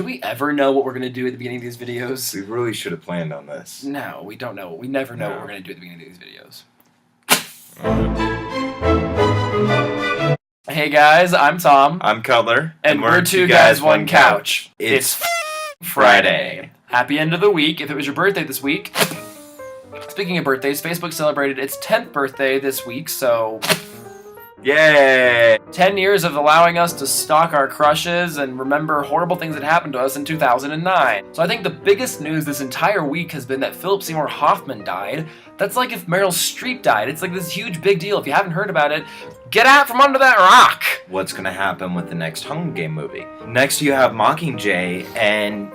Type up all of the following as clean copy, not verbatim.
Do we ever know what we're going to do at the beginning of these videos? We really should have planned on this. No, we don't know. We never know what we're going to do at the beginning of these videos. Hey guys, I'm Tom. I'm Cutler. And we're two guys, one couch. It's Friday. Happy end of the week if it was your birthday this week. Speaking of birthdays, Facebook celebrated its 10th birthday this week, so... Yay! 10 years of allowing us to stalk our crushes and remember horrible things that happened to us in 2009. So I think the biggest news this entire week has been that Philip Seymour Hoffman died. That's like if Meryl Streep died. It's like this huge big deal. If you haven't heard about it, get out from under that rock! What's gonna happen with the next Hunger Game movie? Next you have Mockingjay, and,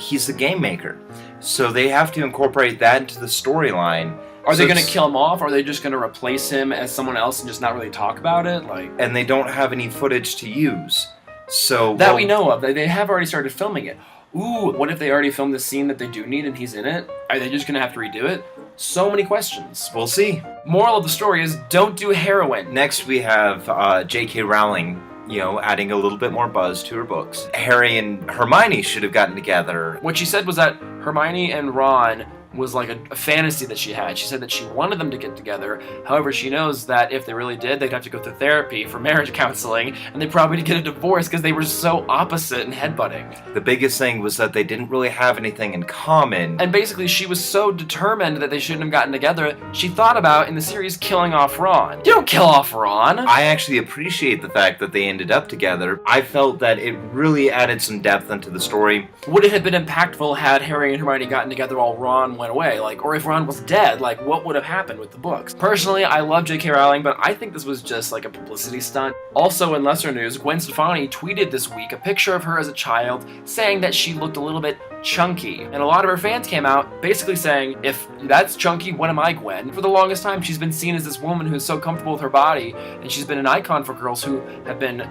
he's the game maker. So they have to incorporate that into the storyline. Are they going to kill him off, or are they just going to replace him as someone else and just not really talk about it? And they don't have any footage to use. So that we know of. They have already started filming it. Ooh, what if they already filmed the scene that they do need and he's in it? Are they just going to have to redo it? So many questions. We'll see. Moral of the story is, don't do heroin. Next we have J.K. Rowling, adding a little bit more buzz to her books. Harry and Hermione should have gotten together. What she said was that Hermione and Ron was like a fantasy that she had. She said that she wanted them to get together. However, she knows that if they really did, they'd have to go through therapy for marriage counseling, and they'd probably get a divorce because they were so opposite and headbutting. The biggest thing was that they didn't really have anything in common. And basically, she was so determined that they shouldn't have gotten together, she thought about, in the series, killing off Ron. You don't kill off Ron! I actually appreciate the fact that they ended up together. I felt that it really added some depth into the story. Would it have been impactful had Harry and Hermione gotten together while Ron went away? Or if Ron was dead, what would have happened with the books? Personally, I love J.K. Rowling, but I think this was just like a publicity stunt. Also, in lesser news, Gwen Stefani tweeted this week a picture of her as a child, saying that she looked a little bit chunky. And a lot of her fans came out basically saying, if that's chunky, what am I, Gwen? For the longest time, she's been seen as this woman who's so comfortable with her body, and she's been an icon for girls who have been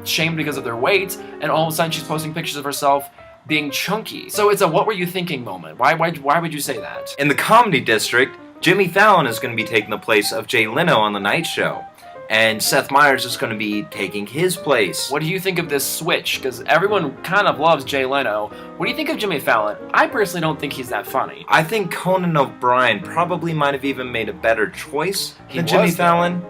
shamed because of their weight, and all of a sudden she's posting pictures of herself being chunky. So it's a what were you thinking moment. Why would you say that? In the comedy district, Jimmy Fallon is going to be taking the place of Jay Leno on The Night Show. And Seth Meyers is going to be taking his place. What do you think of this switch? Because everyone kind of loves Jay Leno. What do you think of Jimmy Fallon? I personally don't think he's that funny. I think Conan O'Brien probably might have even made a better choice than Jimmy Fallon.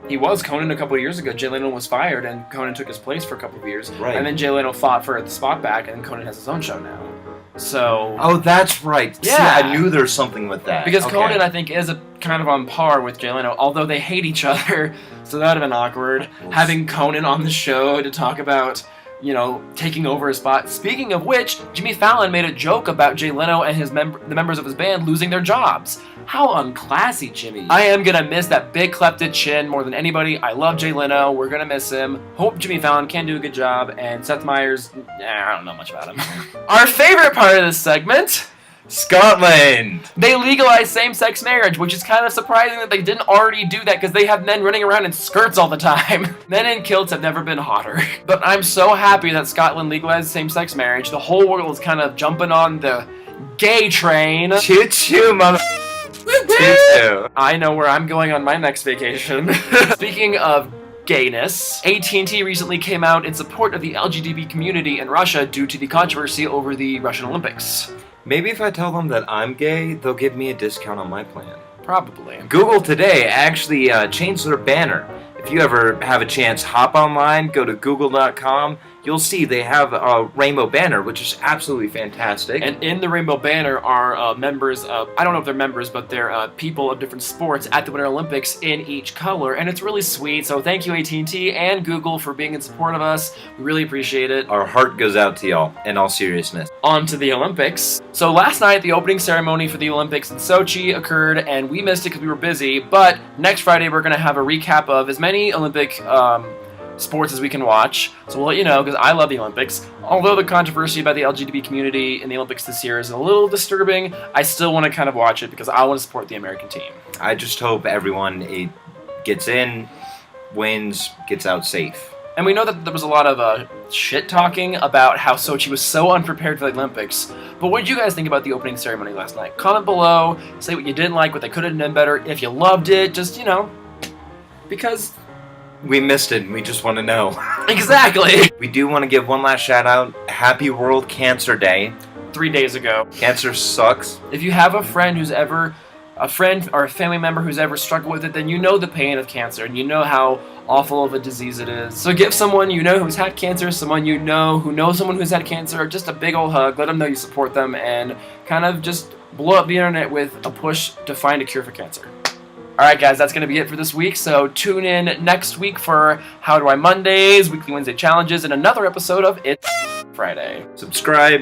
He was Conan a couple of years ago. Jay Leno was fired, and Conan took his place for a couple of years. Right. And then Jay Leno fought for the spot back, and Conan has his own show now. So... Oh, that's right. Yeah. See, I knew there was something with that. Because okay. Conan, I think, is kind of on par with Jay Leno, although they hate each other, so that would have been awkward. Having Conan on the show to talk about, taking over his spot. Speaking of which, Jimmy Fallon made a joke about Jay Leno and the members of his band losing their jobs. How unclassy, Jimmy. I am gonna miss that big clefted chin more than anybody. I love Jay Leno. We're gonna miss him. Hope Jimmy Fallon can do a good job. And Seth Meyers, I don't know much about him. Our favorite part of this segment... Scotland! They legalized same-sex marriage, which is kind of surprising that they didn't already do that because they have men running around in skirts all the time. Men in kilts have never been hotter. But I'm so happy that Scotland legalized same-sex marriage. The whole world is kind of jumping on the gay train. Choo-choo, mother... I know where I'm going on my next vacation. Speaking of gayness, AT&T recently came out in support of the LGBT community in Russia due to the controversy over the Russian Olympics. Maybe if I tell them that I'm gay, they'll give me a discount on my plan. Probably. Google today actually changed their banner. If you ever have a chance, hop online, go to google.com. You'll see they have a rainbow banner, which is absolutely fantastic. And in the rainbow banner are members of, I don't know if they're members, but they're people of different sports at the Winter Olympics in each color, and it's really sweet. So thank you, AT&T and Google, for being in support of us. We really appreciate it. Our heart goes out to y'all, in all seriousness. On to the Olympics. So last night, the opening ceremony for the Olympics in Sochi occurred, and we missed it because we were busy, but next Friday we're going to have a recap of as many Olympic sports as we can watch, so we'll let you know, because I love the Olympics. Although the controversy about the LGBT community in the Olympics this year is a little disturbing, I still want to kind of watch it because I want to support the American team. I just hope everyone gets in, wins, gets out safe. And we know that there was a lot of shit-talking about how Sochi was so unprepared for the Olympics. But what did you guys think about the opening ceremony last night? Comment below, say what you didn't like, what they could have done better, if you loved it, just, because we missed it and we just want to know. Exactly! We do want to give one last shout out. Happy World Cancer Day. 3 days ago. Cancer sucks. If you have a friend or a family member who's ever struggled with it, then you know the pain of cancer and you know how awful of a disease it is. So give someone you know who's had cancer, someone you know who knows someone who's had cancer, just a big old hug, let them know you support them, and kind of just blow up the internet with a push to find a cure for cancer. Alright guys, that's going to be it for this week, so tune in next week for How Do I Mondays, Weekly Wednesday Challenges, and another episode of It's Friday. Subscribe,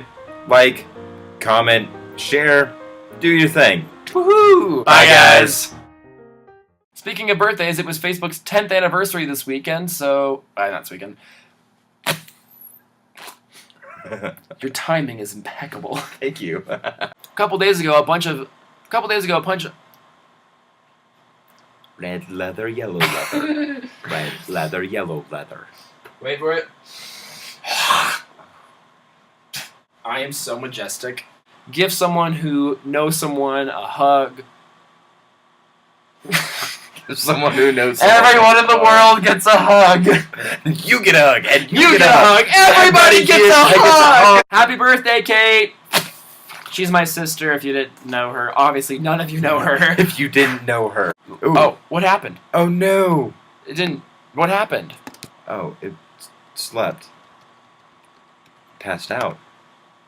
like, comment, share, do your thing. Woohoo! Bye guys! Speaking of birthdays, it was Facebook's 10th anniversary this weekend, so... not this weekend. Your timing is impeccable. Thank you. A couple days ago, a bunch Red leather, yellow leather. Red leather, yellow leather. Wait for it. I am so majestic. Give someone who knows someone a hug. Give someone who knows someone. Everyone in the world gets a hug. You get a hug, and You get a hug. Everybody gets a hug. Happy birthday, Kate. She's my sister, if you didn't know her. Obviously, none of you know her. If you didn't know her. Ooh. Oh, what happened? Oh no. It didn't... What happened? Oh, it slept. Passed out.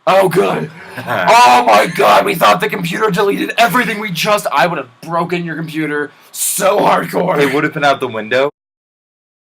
Oh, good. Oh, my God. We thought the computer deleted everything I would have broken your computer so hardcore. It would have been out the window.